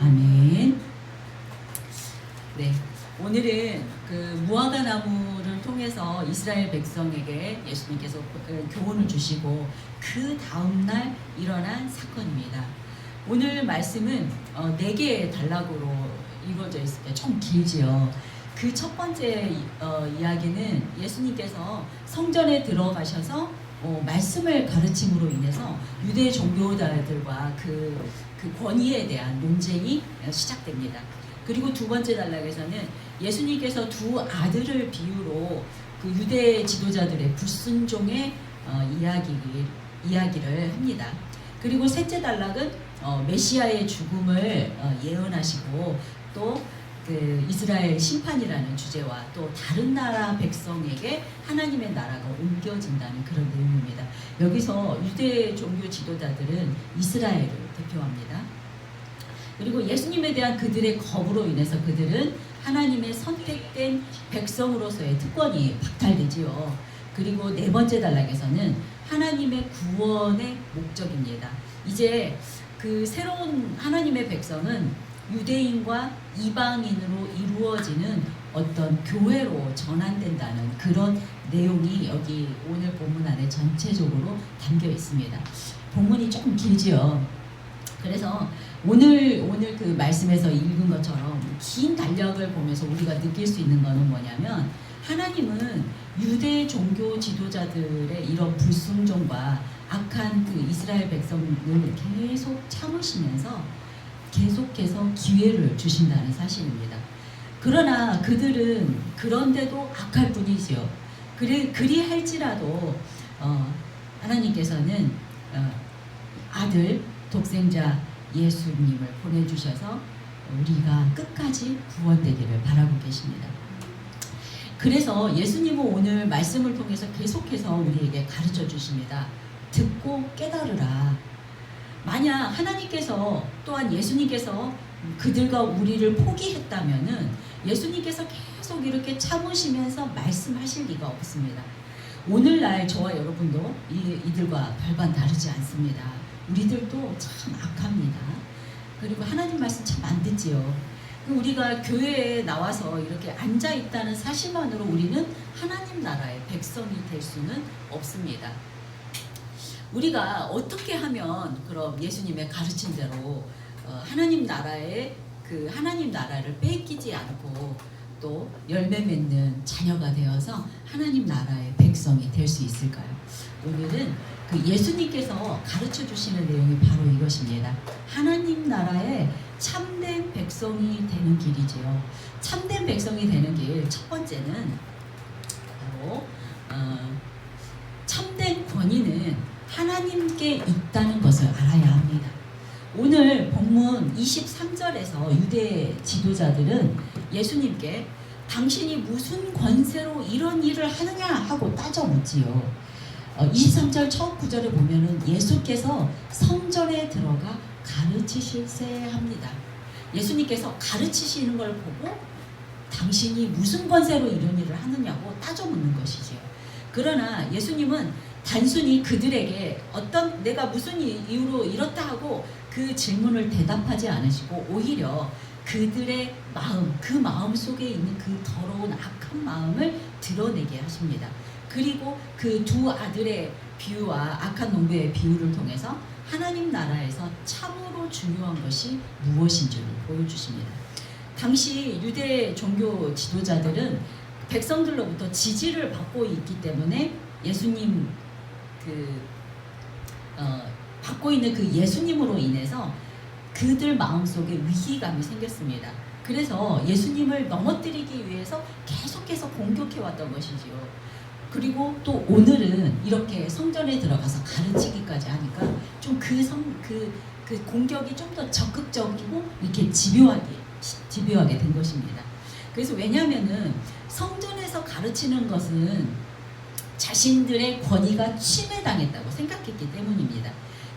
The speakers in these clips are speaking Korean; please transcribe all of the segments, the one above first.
아멘. 네, 오늘은 그 무화과 나무를 통해서 이스라엘 백성에게 예수님께서 교훈을 주시고 그 다음날 일어난 사건입니다. 오늘 말씀은 4개의 단락으로 이루어져 있을 때 좀 길지요. 그 첫 번째 이야기는 예수님께서 성전에 들어가셔서 말씀을 가르침으로 인해서 유대 종교자들과 그 권위에 대한 논쟁이 시작됩니다. 그리고 두 번째 단락에서는 예수님께서 두 아들을 비유로 그 유대 지도자들의 불순종의 이야기를 합니다. 그리고 셋째 단락은 메시아의 죽음을 예언하시고 또 그 이스라엘 심판이라는 주제와 또 다른 나라 백성에게 하나님의 나라가 옮겨진다는 그런 내용입니다. 여기서 유대 종교 지도자들은 이스라엘을 대표합니다. 그리고 예수님에 대한 그들의 거부로 인해서 그들은 하나님의 선택된 백성으로서의 특권이 박탈되지요. 그리고 네 번째 단락에서는 하나님의 구원의 목적입니다. 이제 그 새로운 하나님의 백성은 유대인과 이방인으로 이루어지는 어떤 교회로 전환된다는 그런 내용이 여기 오늘 본문 안에 전체적으로 담겨 있습니다. 본문이 조금 길지요. 그래서 오늘 그 말씀에서 읽은 것처럼 긴 단락을 보면서 우리가 느낄 수 있는 것은 뭐냐면 하나님은 유대 종교 지도자들의 이런 불순종과 악한 그 이스라엘 백성을 계속 참으시면서 계속해서 기회를 주신다는 사실입니다. 그러나 그들은 그런데도 악할 뿐이지요. 그리할지라도 하나님께서는 아들 독생자 예수님을 보내주셔서 우리가 끝까지 구원되기를 바라고 계십니다. 그래서 예수님은 오늘 말씀을 통해서 계속해서 우리에게 가르쳐 주십니다. 듣고 깨달으라. 만약 하나님께서 또한 예수님께서 그들과 우리를 포기했다면은 예수님께서 계속 이렇게 참으시면서 말씀하실 리가 없습니다. 오늘날 저와 여러분도 이들과 별반 다르지 않습니다. 우리들도 참 악합니다. 그리고 하나님 말씀 참 안 듣지요. 우리가 교회에 나와서 이렇게 앉아 있다는 사실만으로 우리는 하나님 나라의 백성이 될 수는 없습니다. 우리가 어떻게 하면 그럼 예수님의 가르침대로 하나님 나라의 그 하나님 나라를 뺏기지 않고 또 열매 맺는 자녀가 되어서 하나님 나라의 백성이 될 수 있을까요? 오늘은 그 예수님께서 가르쳐 주시는 내용이 바로 이것입니다. 하나님 나라의 참된 백성이 되는 길이지요. 참된 백성이 되는 길 첫 번째는 바로 참된 권위는 하나님께 있다는 것을 알아야 합니다. 오늘 본문 23절에서 유대 지도자들은 예수님께 당신이 무슨 권세로 이런 일을 하느냐 하고 따져 묻지요. 23절 첫 구절을 보면은 예수께서 성전에 들어가 가르치실세 합니다. 예수님께서 가르치시는 걸 보고 당신이 무슨 권세로 이런 일을 하느냐고 따져 묻는 것이지요. 그러나 예수님은 단순히 그들에게 내가 무슨 이유로 이렇다 하고 그 질문을 대답하지 않으시고 오히려 그들의 마음, 그 마음 속에 있는 그 더러운 악한 마음을 드러내게 하십니다. 그리고 그 두 아들의 비유와 악한 농부의 비유를 통해서 하나님 나라에서 참으로 중요한 것이 무엇인지를 보여주십니다. 당시 유대 종교 지도자들은 백성들로부터 지지를 받고 있기 때문에 예수님 받고 있는 그 예수님으로 인해서 그들 마음속에 위기감이 생겼습니다. 그래서 예수님을 넘어뜨리기 위해서 계속해서 공격해왔던 것이지요. 그리고 또 오늘은 이렇게 성전에 들어가서 가르치기까지 하니까 좀 그 공격이 좀 더 적극적이고 이렇게 집요하게 된 것입니다. 그래서 왜냐하면은 성전에서 가르치는 것은 자신들의 권위가 침해당했다고 생각했기 때문입니다.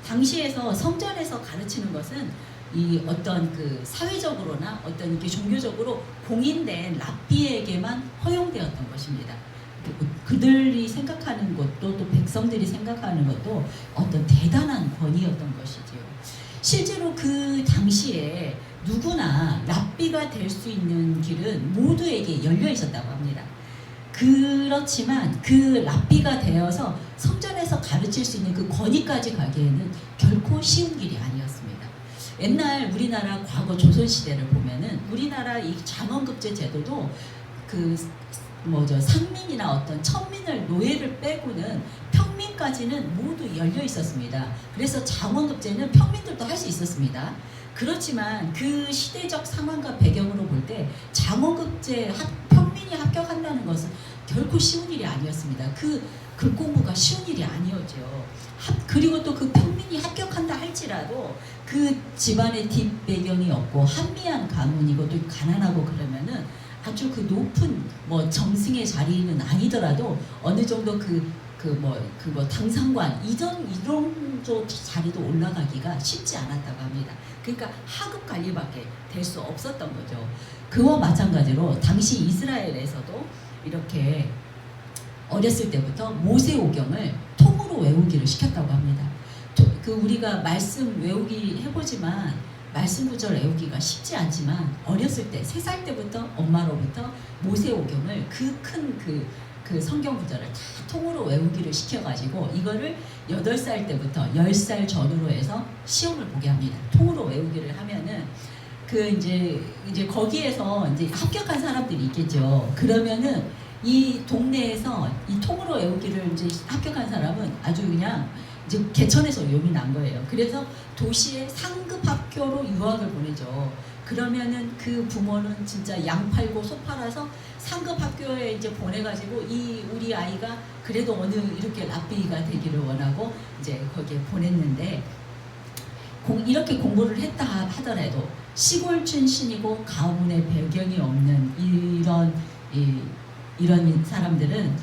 당시에서 성전에서 가르치는 것은 이 어떤 그 사회적으로나 어떤 이렇게 종교적으로 공인된 랍비에게만 허용되었던 것입니다. 그들이 생각하는 것도 또 백성들이 생각하는 것도 어떤 대단한 권위였던 것이지요. 실제로 그 당시에 누구나 랍비가 될 수 있는 길은 모두에게 열려 있었다고 합니다. 그렇지만 그 랍비가 되어서 성전에서 가르칠 수 있는 그 권위까지 가기에는 결코 쉬운 길이 아니었습니다. 옛날 우리나라 과거 조선시대를 보면은 우리나라 이 장원급제 제도도 그 상민이나 어떤 천민을 노예를 빼고는 평민까지는 모두 열려 있었습니다. 그래서 장원급제는 평민들도 할 수 있었습니다. 그렇지만 그 시대적 상황과 배경으로 볼 때 장원급제 평민이 합격한다는 것은 결코 쉬운 일이 아니었습니다. 그 공부가 쉬운 일이 아니었죠. 그리고 또 그 평민이 합격한다 할지라도 그 집안의 뒷배경이 없고 한미한 가문이고 또 가난하고 그러면은 아주 그 높은 정승의 자리는 아니더라도 어느 정도 당상관 이런 자리도 올라가기가 쉽지 않았다고 합니다. 그러니까 하급 관리밖에 될 수 없었던 거죠. 그와 마찬가지로 당시 이스라엘에서도 이렇게 어렸을 때부터 모세오경을 통으로 외우기를 시켰다고 합니다. 우리가 말씀 외우기 해보지만 말씀 구절 외우기가 쉽지 않지만 어렸을 때 3살 때부터 엄마로부터 모세오경을 그 성경 구절을 다 통으로 외우기를 시켜가지고 이거를 8살 때부터 10살 전후로 해서 시험을 보게 합니다. 통으로 외우기를 하면은 이제 거기에서 이제 합격한 사람들이 있겠죠. 그러면은 이 동네에서 이 통으로 외우기를 이제 합격한 사람은 아주 그냥 이제 개천에서 요미 난 거예요. 그래서 도시의 상급 학교로 유학을 보내죠. 그러면은 그 부모는 진짜 양 팔고 소 팔아서 상급 학교에 이제 보내가지고 우리 아이가 그래도 어느 이렇게 랍비가 되기를 원하고 이제 거기에 보냈는데 이렇게 공부를 했다 하더라도 시골 출신이고 가문의 배경이 없는 이런 사람들은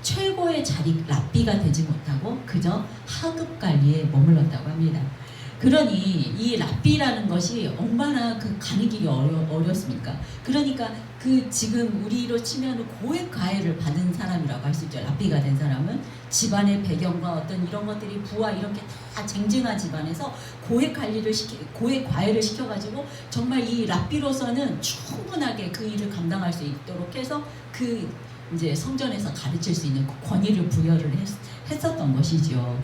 최고의 자리 랍비가 되지 못하고 그저 하급 관리에 머물렀다고 합니다. 그러니 이 랍비라는 것이 얼마나 가는 길이 어렵습니까? 그러니까 지금 우리로 치면 고액 과외를 받은 사람이라고 할 수 있죠. 랍비가 된 사람은 집안의 배경과 어떤 이런 것들이 부와 이렇게 다 쟁쟁한 집안에서 고액 과외를 시켜가지고 정말 이 랍비로서는 충분하게 그 일을 감당할 수 있도록 해서 이제 성전에서 가르칠 수 있는 권위를 부여를 했었던 것이죠.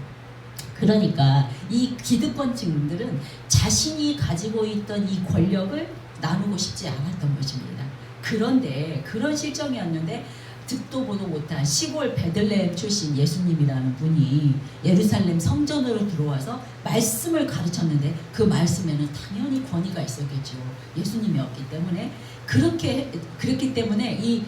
그러니까 이 기득권층들은 자신이 가지고 있던 이 권력을 나누고 싶지 않았던 것입니다. 그런데 그런 실정이었는데 듣도 보도 못한 시골 베들레헴 출신 예수님이라는 분이 예루살렘 성전으로 들어와서 말씀을 가르쳤는데 그 말씀에는 당연히 권위가 있었겠죠. 예수님이었기 때문에 그렇기 때문에 이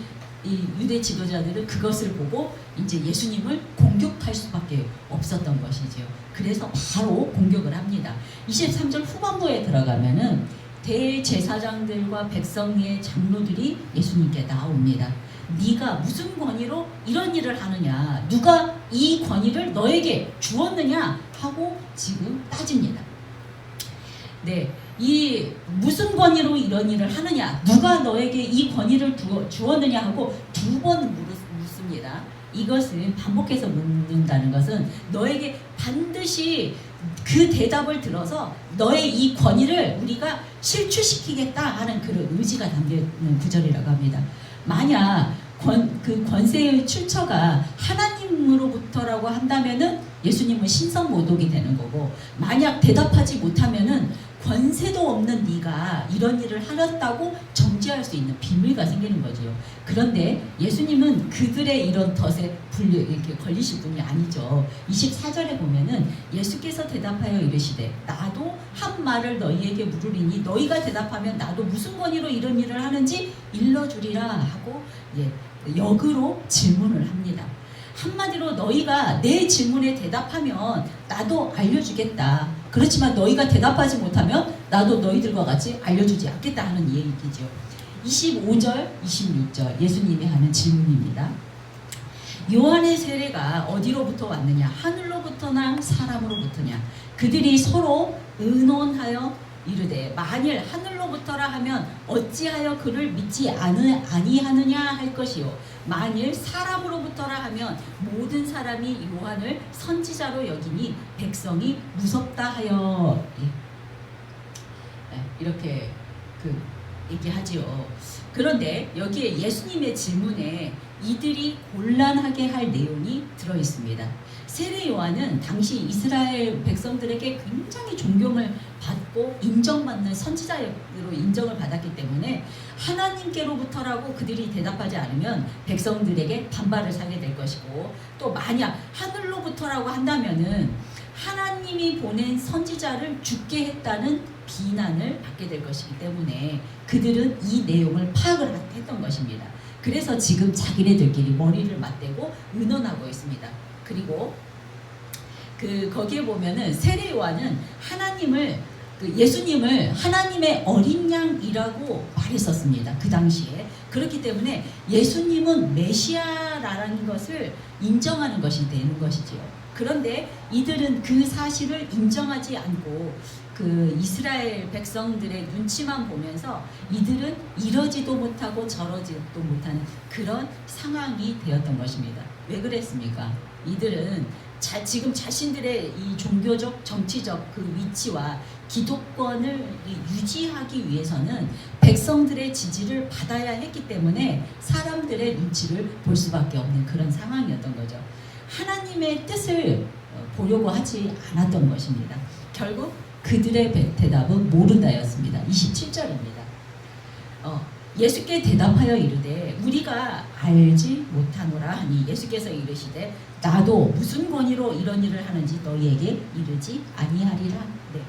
유대 지도자들은 그것을 보고 이제 예수님을 공격할 수밖에 없었던 것이죠. 그래서 바로 공격을 합니다. 23절 후반부에 들어가면은 대제사장들과 백성의 장로들이 예수님께 나옵니다. 네가 무슨 권위로 이런 일을 하느냐? 누가 이 권위를 너에게 주었느냐? 하고 지금 따집니다. 네, 이 무슨 권위로 이런 일을 하느냐? 누가 너에게 이 권위를 주었느냐? 하고 2번 묻습니다. 이것은 반복해서 묻는다는 것은 너에게 반드시 그 대답을 들어서 너의 이 권위를 우리가 실추시키겠다 하는 그런 의지가 담겨있는 구절이라고 합니다. 만약 그 권세의 출처가 하나님으로부터라고 한다면은 예수님은 신성모독이 되는 거고, 만약 대답하지 못하면은 권세도 없는 네가 이런 일을 하렸다고 정죄할 수 있는 비밀가 생기는 거죠. 그런데 예수님은 그들의 이런 덫에 이렇게 걸리실 분이 아니죠. 24절에 보면은 예수께서 대답하여 이르시되 나도 한 말을 너희에게 물으리니 너희가 대답하면 나도 무슨 권위로 이런 일을 하는지 일러주리라 하고 역으로 질문을 합니다. 한마디로 너희가 내 질문에 대답하면 나도 알려주겠다. 그렇지만 너희가 대답하지 못하면 나도 너희들과 같이 알려주지 않겠다 하는 얘기죠. 25절, 26절 예수님이 하는 질문입니다. 요한의 세례가 어디로부터 왔느냐? 하늘로부터나 사람으로부터냐? 그들이 서로 의논하여 이르되 만일 하늘로부터라 하면 어찌하여 그를 믿지 아니하느냐 할 것이요 만일 사람으로부터라 하면 모든 사람이 요한을 선지자로 여기니 백성이 무섭다 하여 이렇게 그 얘기하지요. 그런데 여기에 예수님의 질문에 이들이 곤란하게 할 내용이 들어 있습니다. 세례 요한은 당시 이스라엘 백성들에게 굉장히 존경을 받고 인정받는 선지자로 인정을 받았기 때문에 하나님께로부터라고 그들이 대답하지 않으면 백성들에게 반발을 사게 될 것이고, 또 만약 하늘로부터라고 한다면은 하나님이 보낸 선지자를 죽게 했다는 비난을 받게 될 것이기 때문에 그들은 이 내용을 파악을 했던 것입니다. 그래서 지금 자기네들끼리 머리를 맞대고 의논하고 있습니다. 그리고 거기에 보면은 세례 요한은 예수님을 하나님의 어린 양이라고 말했었습니다. 그 당시에. 그렇기 때문에 예수님은 메시아라는 것을 인정하는 것이 되는 것이지요. 그런데 이들은 그 사실을 인정하지 않고 그 이스라엘 백성들의 눈치만 보면서 이들은 이러지도 못하고 저러지도 못하는 그런 상황이 되었던 것입니다. 왜 그랬습니까? 이들은 지금 자신들의 이 종교적, 정치적 그 위치와 기독권을 유지하기 위해서는 백성들의 지지를 받아야 했기 때문에 사람들의 눈치를 볼 수밖에 없는 그런 상황이었던 거죠. 하나님의 뜻을 보려고 하지 않았던 것입니다. 결국 그들의 대답은 모른다였습니다. 27절입니다. 예수께 대답하여 이르되 우리가 알지 못하노라 하니 예수께서 이르시되 나도 무슨 권위로 이런 일을 하는지 너희에게 이르지 아니하리라. 네.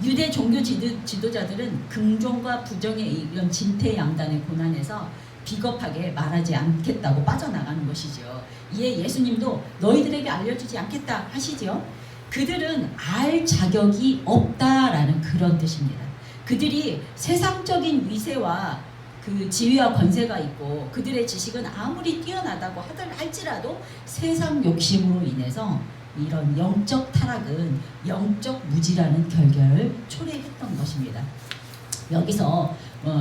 유대 종교 지도자들은 긍정과 부정의 이런 진퇴양단의 고난에서 비겁하게 말하지 않겠다고 빠져나가는 것이죠. 이에 예수님도 너희들에게 알려주지 않겠다 하시죠. 그들은 알 자격이 없다라는 그런 뜻입니다. 그들이 세상적인 위세와 그 지위와 권세가 있고 그들의 지식은 아무리 뛰어나다고 할지라도 세상 욕심으로 인해서 이런 영적 타락은 영적 무지라는 결과를 초래했던 것입니다. 여기서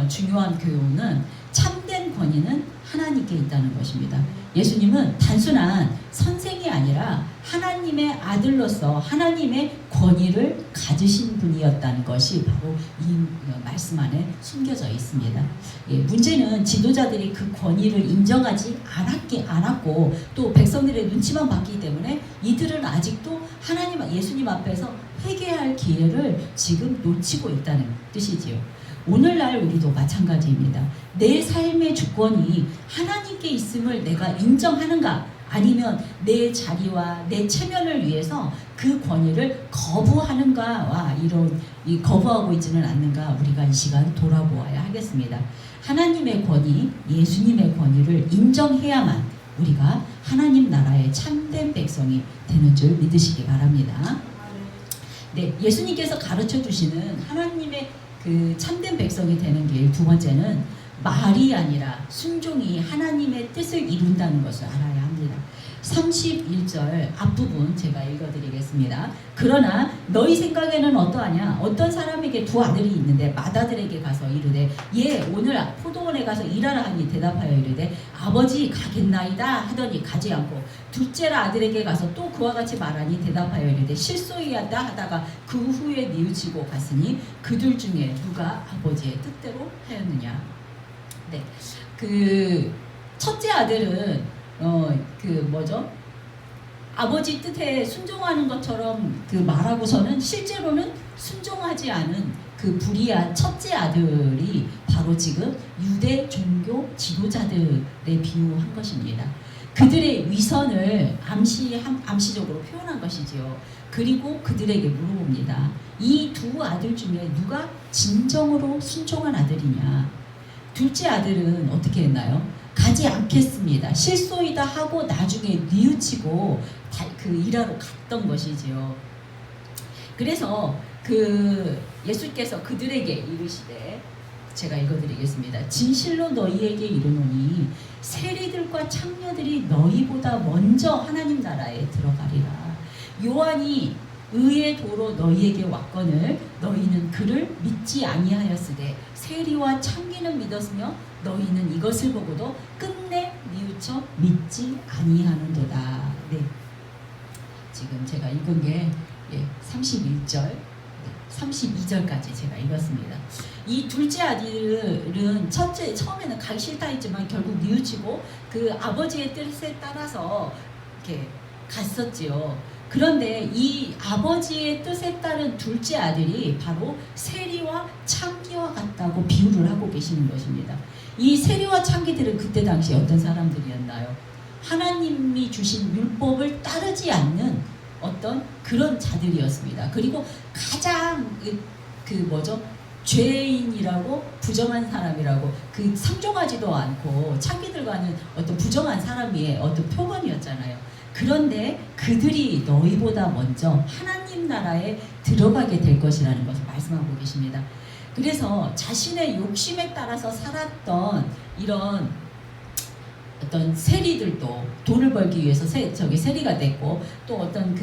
중요한 교훈은 참된 권위는 하나님께 있다는 것입니다. 예수님은 단순한 선생이 아니라 하나님의 아들로서 하나님의 권위를 가지신 분이었다는 것이 바로 이 말씀 안에 숨겨져 있습니다. 문제는 지도자들이 그 권위를 인정하지 않았고 또 백성들의 눈치만 봤기 때문에 이들은 아직도 예수님 앞에서 회개할 기회를 지금 놓치고 있다는 뜻이지요. 오늘날 우리도 마찬가지입니다. 내 삶의 주권이 하나님께 있음을 내가 인정하는가, 아니면 내 자리와 내 체면을 위해서 그 권위를 거부하는가와 거부하고 있지는 않는가, 우리가 이 시간 돌아보아야 하겠습니다. 하나님의 권위, 예수님의 권위를 인정해야만 우리가 하나님 나라의 참된 백성이 되는 줄 믿으시기 바랍니다. 네, 예수님께서 가르쳐 주시는 하나님의 그 참된 백성이 되는 길, 두 번째는 말이 아니라 순종이 하나님의 뜻을 이룬다는 것을 알아야 합니다. 31절 앞부분 제가 읽어드리겠습니다. 그러나 너희 생각에는 어떠하냐? 어떤 사람에게 두 아들이 있는데 맏아들에게 가서 이르되 오늘 포도원에 가서 일하라 하니 대답하여 이르되 아버지 가겠나이다 하더니 가지 않고 둘째 아들에게 가서 또 그와 같이 말하니 대답하여 이르되 실소이하다 하다가 그 후에 뉘우치고 갔으니 그들 중에 누가 아버지의 뜻대로 하였느냐. 네, 그 첫째 아들은 아버지 뜻에 순종하는 것처럼 말하고서는 실제로는 순종하지 않은 그 불의한 첫째 아들이 바로 지금 유대 종교 지도자들에 비유한 것입니다. 그들의 위선을 암시적으로 표현한 것이지요. 그리고 그들에게 물어봅니다. 이 두 아들 중에 누가 진정으로 순종한 아들이냐? 둘째 아들은 어떻게 했나요? 가지 않겠습니다. 실소이다 하고 나중에 뉘우치고 일하러 갔던 것이지요. 그래서 예수께서 그들에게 이르시되, 제가 읽어드리겠습니다. 진실로 너희에게 이르노니 세리들과 창녀들이 너희보다 먼저 하나님 나라에 들어가리라. 요한이 의의 도로 너희에게 왔거늘 너희는 그를 믿지 아니하였으되 세리와 창기는 믿었으며 너희는 이것을 보고도 끝내 뉘우쳐 믿지 아니하는도다. 네. 지금 제가 읽은 게 31절, 32절까지 제가 읽었습니다. 이 둘째 아들은 처음에는 가기 싫다 했지만 결국 뉘우치고 그 아버지의 뜻에 따라서 이렇게 갔었지요. 그런데 이 아버지의 뜻에 따른 둘째 아들이 바로 세리와 창기와 같다고 비유를 하고 계시는 것입니다. 이 세리와 창기들은 그때 당시 어떤 사람들이었나요? 하나님이 주신 율법을 따르지 않는 어떤 그런 자들이었습니다. 그리고 가장 죄인이라고 부정한 사람이라고 상종하지도 않고 창기들과는 어떤 부정한 사람의 어떤 표본이었잖아요. 그런데 그들이 너희보다 먼저 하나님 나라에 들어가게 될 것이라는 것을 말씀하고 계십니다. 그래서 자신의 욕심에 따라서 살았던 이런 어떤 세리들도 돈을 벌기 위해서 세리가 됐고, 또 어떤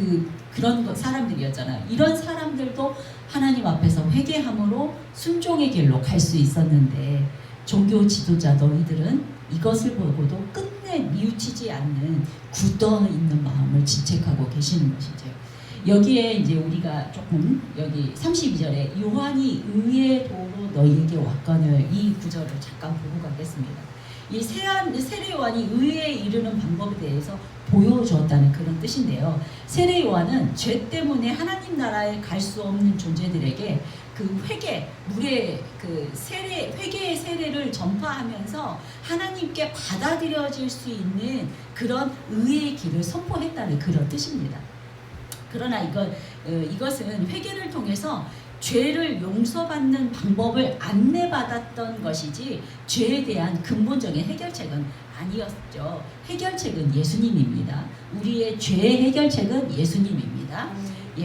그런 사람들이었잖아요. 이런 사람들도 하나님 앞에서 회개함으로 순종의 길로 갈 수 있었는데, 종교 지도자 너희들은 이것을 보고도 끝내 뉘우치지 않는 굳어있는 마음을 지책하고 계시는 것이죠. 여기에 이제 우리가 조금 여기 32절에 요한이 의의 도로 너희에게 왔거늘, 이 구절을 잠깐 보고 가겠습니다. 이 세례 요한이 의에 이르는 방법에 대해서 보여주었다는 그런 뜻인데요. 세례 요한은 죄 때문에 하나님 나라에 갈 수 없는 존재들에게 회개의 세례를 전파하면서 하나님께 받아들여질 수 있는 그런 의의 길을 선포했다는 그런 뜻입니다. 그러나 이것은 회개를 통해서 죄를 용서받는 방법을 안내받았던 것이지 죄에 대한 근본적인 해결책은 아니었죠. 해결책은 예수님입니다. 우리의 죄의 해결책은 예수님입니다.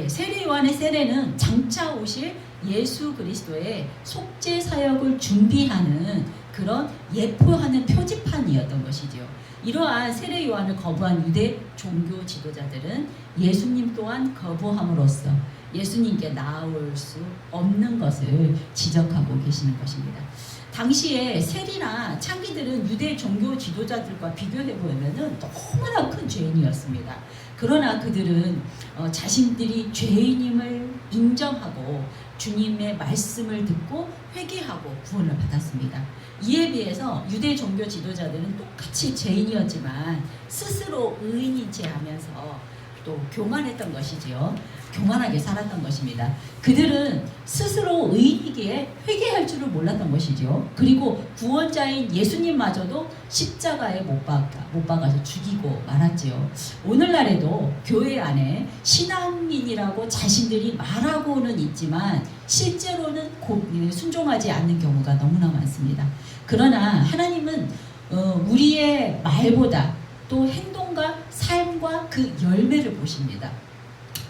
세례 요한의 세례는 장차 오실 예수 그리스도의 속죄 사역을 준비하는 그런 예표하는 표지판이었던 것이죠. 이러한 세례 요한을 거부한 유대 종교 지도자들은 예수님 또한 거부함으로써 예수님께 나아올 수 없는 것을 지적하고 계시는 것입니다. 당시에 세리나 창기들은 유대 종교 지도자들과 비교해 보면은 너무나 큰 죄인이었습니다. 그러나 그들은 자신들이 죄인임을 인정하고 주님의 말씀을 듣고 회개하고 구원을 받았습니다. 이에 비해서 유대 종교 지도자들은 똑같이 죄인이었지만 스스로 의인인 체 하면서 또 교만했던 것이지요. 교만하게 살았던 것입니다. 그들은 스스로 의인이기에 회개할 줄을 몰랐던 것이죠. 그리고 구원자인 예수님마저도 십자가에 못 박아서 죽이고 말았지요. 오늘날에도 교회 안에 신앙인이라고 자신들이 말하고는 있지만 실제로는 순종하지 않는 경우가 너무나 많습니다. 그러나 하나님은 우리의 말보다 또 행동과 삶과 그 열매를 보십니다.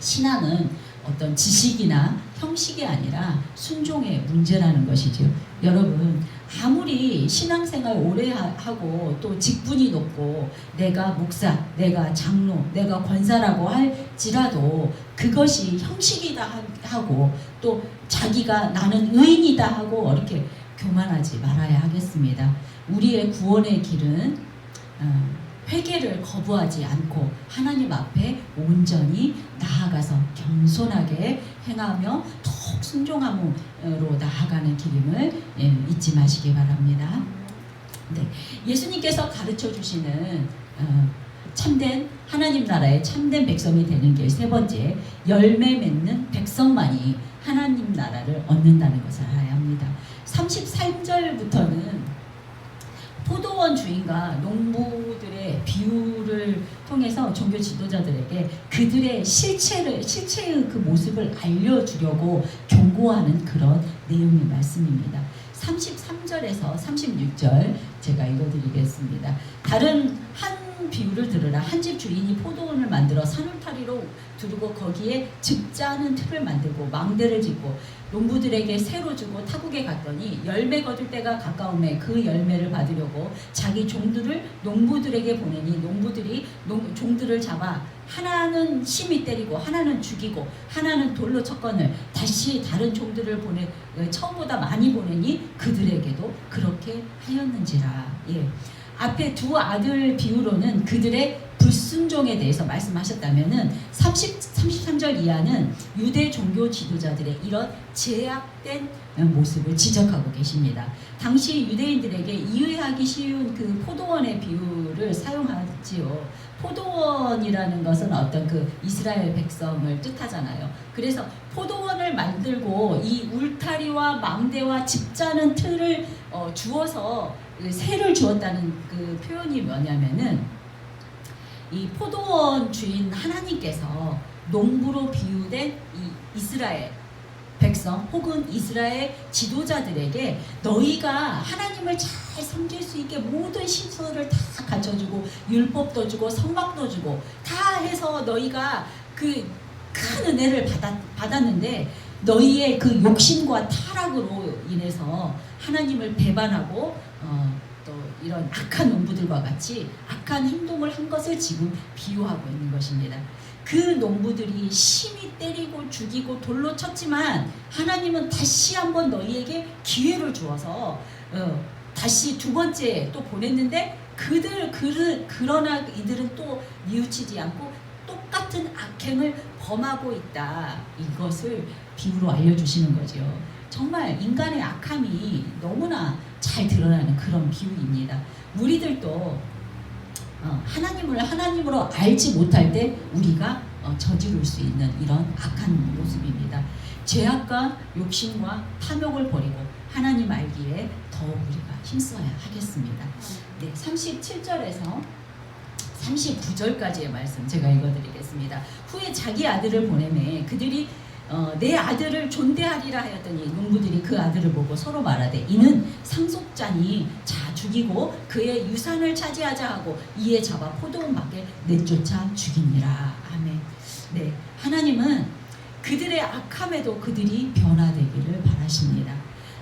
신앙은 어떤 지식이나 형식이 아니라 순종의 문제라는 것이죠. 여러분, 아무리 신앙생활 오래 하고 또 직분이 높고 내가 목사, 내가 장로, 내가 권사라고 할지라도 그것이 형식이다 하고 또 자기가 나는 의인이다 하고 이렇게 교만하지 말아야 하겠습니다. 우리의 구원의 길은 회개를 거부하지 않고 하나님 앞에 온전히 나아가서 겸손하게 행하며 더욱 순종함으로 나아가는 길임을 잊지 마시기 바랍니다. 네, 예수님께서 가르쳐 주시는 참된 하나님 나라의 참된 백성이 되는 길 세 번째, 열매 맺는 백성만이 하나님 나라를 얻는다는 것을 알아야 합니다. 33절부터는 포도원 주인과 농부들의 비유를 통해서 종교 지도자들에게 그들의 실체의 그 모습을 알려주려고 경고하는 그런 내용의 말씀입니다. 33절에서 36절 제가 읽어드리겠습니다. 다른 한 비유를 들으라. 한 집 주인이 포도원을 만들어 산울타리로 두르고 거기에 즙자는 틀을 만들고 망대를 짓고 농부들에게 새로 주고 타국에 갔더니 열매 거둘 때가 가까움에 그 열매를 받으려고 자기 종들을 농부들에게 보내니 농부들이 종들을 잡아 하나는 심히 때리고 하나는 죽이고 하나는 돌로 쳤거늘 다시 다른 종들을 처음보다 많이 보내니 그들에게도 그렇게 하였는지라. 앞에 두 아들 비유로는 그들의 불순종에 대해서 말씀하셨다면은 33절 이하는 유대 종교 지도자들의 이런 제약된 모습을 지적하고 계십니다. 당시 유대인들에게 이해하기 쉬운 그 포도원의 비유를 사용하지요. 포도원이라는 것은 어떤 그 이스라엘 백성을 뜻하잖아요. 그래서 포도원을 만들고 이 울타리와 망대와 집자는 틀을 주어서 새를 주었다는 그 표현이 뭐냐면은 이 포도원 주인 하나님께서 농부로 비유된 이 이스라엘 백성 혹은 이스라엘 지도자들에게 너희가 하나님을 잘 섬길 수 있게 모든 시설을 다 갖춰주고 율법도 주고 성막도 주고 다 해서 너희가 그 큰 은혜를 받았는데 너희의 그 욕심과 타락으로 인해서 하나님을 배반하고 또 이런 악한 농부들과 같이 악한 행동을 한 것을 지금 비유하고 있는 것입니다. 그 농부들이 심히 때리고 죽이고 돌로 쳤지만 하나님은 다시 한번 너희에게 기회를 주어서 다시 두 번째 또 보냈는데 그러나 이들은 또 뉘우치지 않고 똑같은 악행을 범하고 있다. 이것을 비유로 알려주시는 거죠. 정말 인간의 악함이 너무나 잘 드러나는 그런 비유입니다. 우리들도 하나님을 하나님으로 알지 못할 때 우리가 저지를 수 있는 이런 악한 모습입니다. 죄악과 욕심과 탐욕을 버리고 하나님 알기에 더 우리가 힘써야 하겠습니다. 네, 37절에서 39절까지의 말씀 제가 읽어드리겠습니다. 후에 자기 아들을 보내매 그들이 내 아들을 존대하리라 하였더니 농부들이 그 아들을 보고 서로 말하되 이는 상속자니 자 죽이고 그의 유산을 차지하자 하고 이에 잡아 포도원 밖에 내쫓아 죽이니라. 아멘. 네, 하나님은 그들의 악함에도 그들이 변화되기를 바라십니다.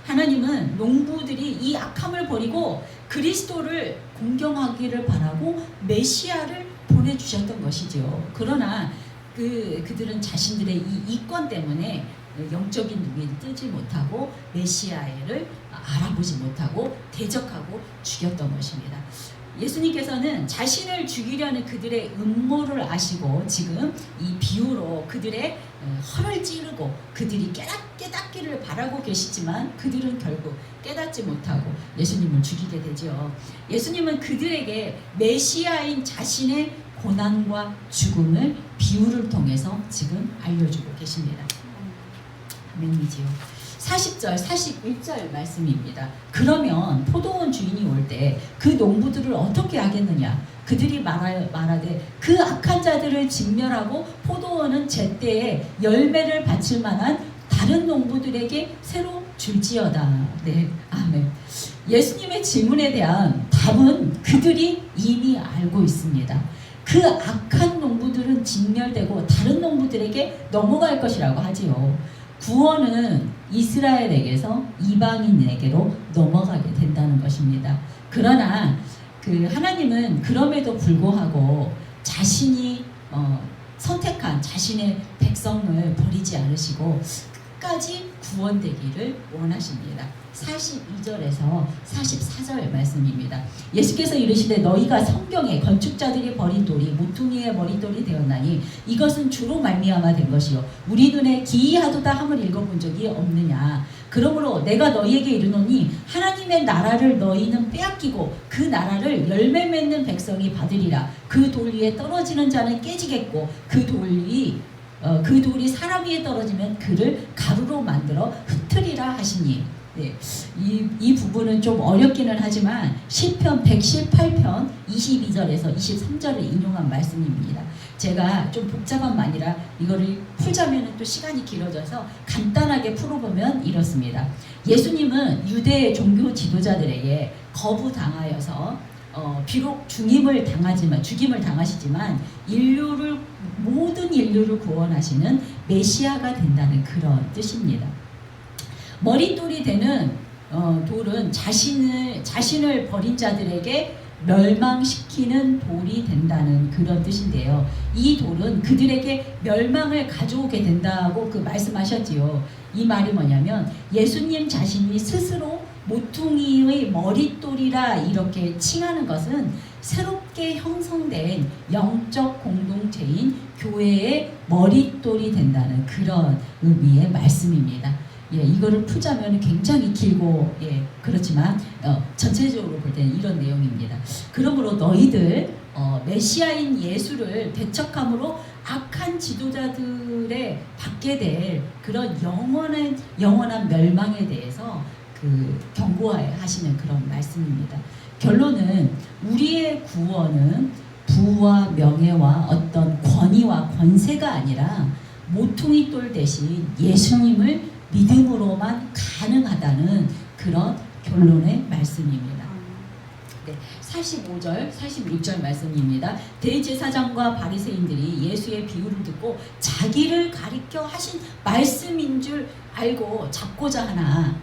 하나님은 농부들이 이 악함을 버리고 그리스도를 공경하기를 바라고 메시아를 보내주셨던 것이죠. 그러나 그들은 자신들의 이 이권 때문에 영적인 눈이 뜨지 못하고 메시아를 알아보지 못하고 대적하고 죽였던 것입니다. 예수님께서는 자신을 죽이려는 그들의 음모를 아시고 지금 이 비유로 그들의 허를 찌르고 그들이 깨닫기를 바라고 계시지만 그들은 결국 깨닫지 못하고 예수님을 죽이게 되죠. 예수님은 그들에게 메시아인 자신의 고난과 죽음을 비유를 통해서 지금 알려주고 계십니다. 아멘이지요. 40절, 41절 말씀입니다. 그러면 포도원 주인이 올 때 그 농부들을 어떻게 하겠느냐? 그들이 말하되 그 악한 자들을 진멸하고 포도원은 제때에 열매를 바칠 만한 다른 농부들에게 새로 줄지어다. 네, 아멘. 예수님의 질문에 대한 답은 그들이 이미 알고 있습니다. 그 악한 농부들은 진멸되고 다른 농부들에게 넘어갈 것이라고 하지요. 구원은 이스라엘에게서 이방인에게로 넘어가게 된다는 것입니다. 그러나 그 하나님은 그럼에도 불구하고 자신이 선택한 자신의 백성을 버리지 않으시고 끝까지 구원되기를 원하십니다. 42절에서 44절 말씀입니다. 예수께서 이르시되 너희가 성경에 건축자들이 버린 돌이 모퉁이의 머릿돌이 되었나니 이것은 주로 말미암아 된 것이요 우리 눈에 기이하도다 함을 읽어본 적이 없느냐. 그러므로 내가 너희에게 이르노니 하나님의 나라를 너희는 빼앗기고 그 나라를 열매 맺는 백성이 받으리라. 그 돌 위에 떨어지는 자는 깨지겠고 그 돌이 사람 위에 떨어지면 그를 가루로 만들어 흩트리라 하시니. 네, 이 부분은 좀 어렵기는 하지만 시편 118편 22절에서 23절을 인용한 말씀입니다. 제가 좀 복잡한 말이라 이거를 풀자면 또 시간이 길어져서 간단하게 풀어보면 이렇습니다. 예수님은 유대 종교 지도자들에게 거부당하여서 비록 죽임을 당하시지만 모든 인류를 구원하시는 메시아가 된다는 그런 뜻입니다. 머릿돌이 되는 돌은 자신을 버린 자들에게 멸망시키는 돌이 된다는 그런 뜻인데요. 이 돌은 그들에게 멸망을 가져오게 된다고 말씀하셨지요. 이 말이 뭐냐면 예수님 자신이 스스로 모퉁이의 머릿돌이라 이렇게 칭하는 것은 새롭게 형성된 영적 공동체인 교회의 머릿돌이 된다는 그런 의미의 말씀입니다. 예, 이거를 풀자면 굉장히 길고 그렇지만 전체적으로 볼 때는 이런 내용입니다. 그러므로 너희들 메시아인 예수를 대척함으로 악한 지도자들의 받게 될 그런 영원한 멸망에 대해서 경고하시는 그런 말씀입니다. 결론은 우리의 구원은 부와 명예와 어떤 권위와 권세가 아니라 모퉁이 돌 대신 예수님을 믿음으로만 가능하다는 그런 결론의 말씀입니다. 네, 45절, 46절 말씀입니다. 대제사장과 바리새인들이 예수의 비유를 듣고 자기를 가리켜 하신 말씀인 줄 알고 잡고자 하나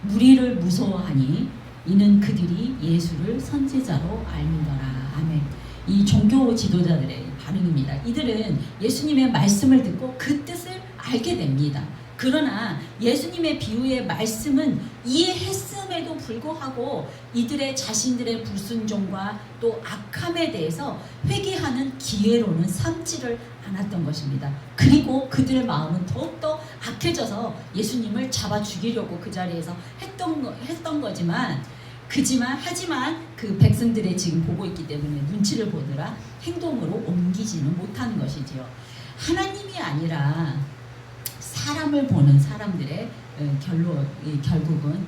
무리를 무서워하니 이는 그들이 예수를 선지자로 알미더라. 아멘. 이 종교 지도자들의 반응입니다. 이들은 예수님의 말씀을 듣고 그 뜻을 알게 됩니다. 그러나 예수님의 비유의 말씀은 이해했음에도 불구하고 이들의 자신들의 불순종과 또 악함에 대해서 회개하는 기회로는 삼지를 않았던 것입니다. 그리고 그들의 마음은 더욱더 악해져서 예수님을 잡아 죽이려고 그 자리에서 했던 거지만 하지만 그 백성들의 지금 보고 있기 때문에 눈치를 보느라 행동으로 옮기지는 못하는 것이지요. 하나님이 아니라 사람을 보는 사람들의 결국은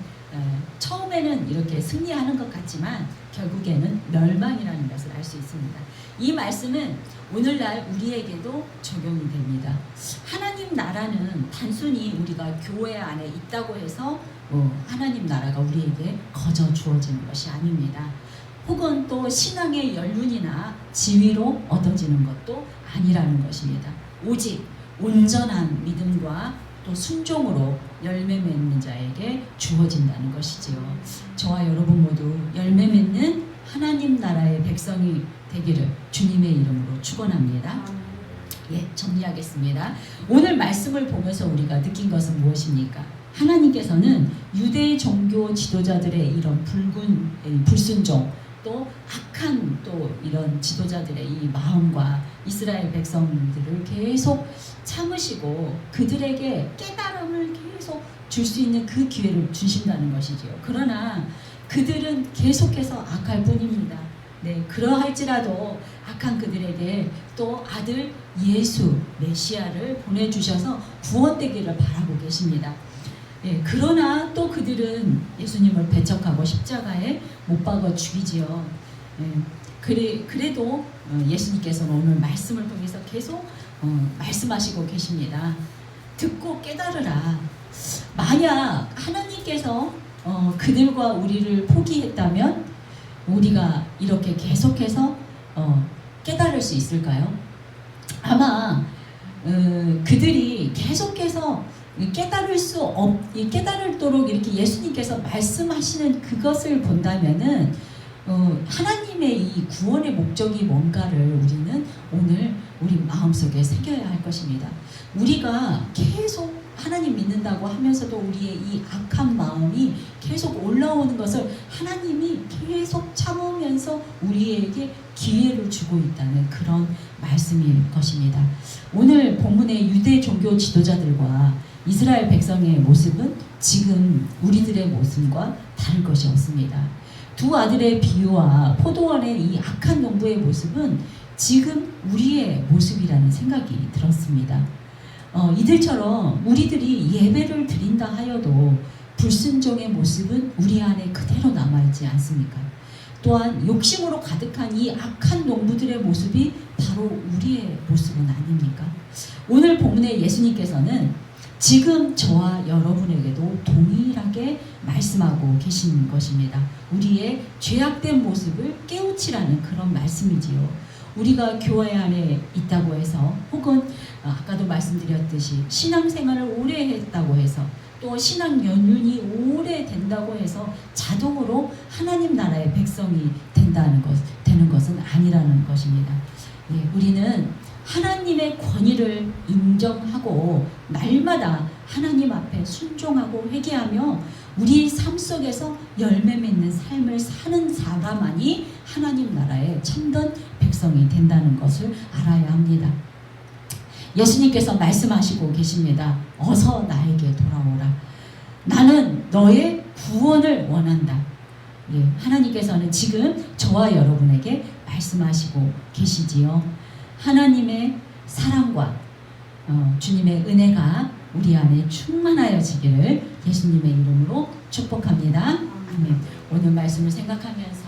처음에는 이렇게 승리하는 것 같지만 결국에는 멸망이라는 것을 알 수 있습니다. 이 말씀은 오늘날 우리에게도 적용이 됩니다. 하나님 나라는 단순히 우리가 교회 안에 있다고 해서 하나님 나라가 우리에게 거저 주어지는 것이 아닙니다. 혹은 또 신앙의 연륜이나 지위로 얻어지는 것도 아니라는 것입니다. 오직 온전한 믿음과 또 순종으로 열매 맺는 자에게 주어진다는 것이지요. 저와 여러분 모두 열매 맺는 하나님 나라의 백성이 되기를 주님의 이름으로 축원합니다. 정리하겠습니다. 오늘 말씀을 보면서 우리가 느낀 것은 무엇입니까? 하나님께서는 유대 종교 지도자들의 이런 불순종 또 악한 또 이런 지도자들의 이 마음과 이스라엘 백성들을 계속 참으시고 그들에게 깨달음을 계속 줄 수 있는 그 기회를 주신다는 것이지요. 그러나 그들은 계속해서 악할 뿐입니다. 네, 그러할지라도 악한 그들에게 또 아들 예수 메시아를 보내주셔서 구원되기를 바라고 계십니다. 예, 그러나 또 그들은 예수님을 배척하고 십자가에 못 박아 죽이지요. 그래도 예수님께서는 오늘 말씀을 통해서 계속 말씀하시고 계십니다. 듣고 깨달으라. 만약 하나님께서 그들과 우리를 포기했다면 우리가 이렇게 계속해서 깨달을 수 있을까요? 아마 그들이 계속해서 깨달을도록 이렇게 예수님께서 말씀하시는 그것을 본다면은 하나님의 이 구원의 목적이 뭔가를 우리는 오늘 우리 마음속에 새겨야 할 것입니다. 우리가 계속 하나님 믿는다고 하면서도 우리의 이 악한 마음이 계속 올라오는 것을 하나님이 계속 참으면서 우리에게 기회를 주고 있다는 그런 말씀일 것입니다. 오늘 본문의 유대 종교 지도자들과 이스라엘 백성의 모습은 지금 우리들의 모습과 다를 것이 없습니다. 두 아들의 비유와 포도원의 이 악한 농부의 모습은 지금 우리의 모습이라는 생각이 들었습니다. 이들처럼 우리들이 예배를 드린다 하여도 불순종의 모습은 우리 안에 그대로 남아있지 않습니까? 또한 욕심으로 가득한 이 악한 농부들의 모습이 바로 우리의 모습은 아닙니까? 오늘 본문의 예수님께서는 지금 저와 여러분에게도 동일하게 말씀하고 계신 것입니다. 우리의 죄악된 모습을 깨우치라는 그런 말씀이지요. 우리가 교회 안에 있다고 해서 혹은 아까도 말씀드렸듯이 신앙생활을 오래 했다고 해서 또 신앙 연륜이 오래 된다고 해서 자동으로 하나님 나라의 백성이 되는 것은 아니라는 것입니다. 우리는 하나님의 권위를 인정하고 날마다 하나님 앞에 순종하고 회개하며 우리 삶 속에서 열매 맺는 삶을 사는 사람만이 하나님 나라의 참된 백성이 된다는 것을 알아야 합니다. 예수님께서 말씀하시고 계십니다. 어서 나에게 돌아오라. 나는 너의 구원을 원한다. 예, 하나님께서는 지금 저와 여러분에게 말씀하시고 계시지요. 하나님의 사랑과 주님의 은혜가 우리 안에 충만하여지기를 예수님의 이름으로 축복합니다. 아멘. 오늘 말씀을 생각하면서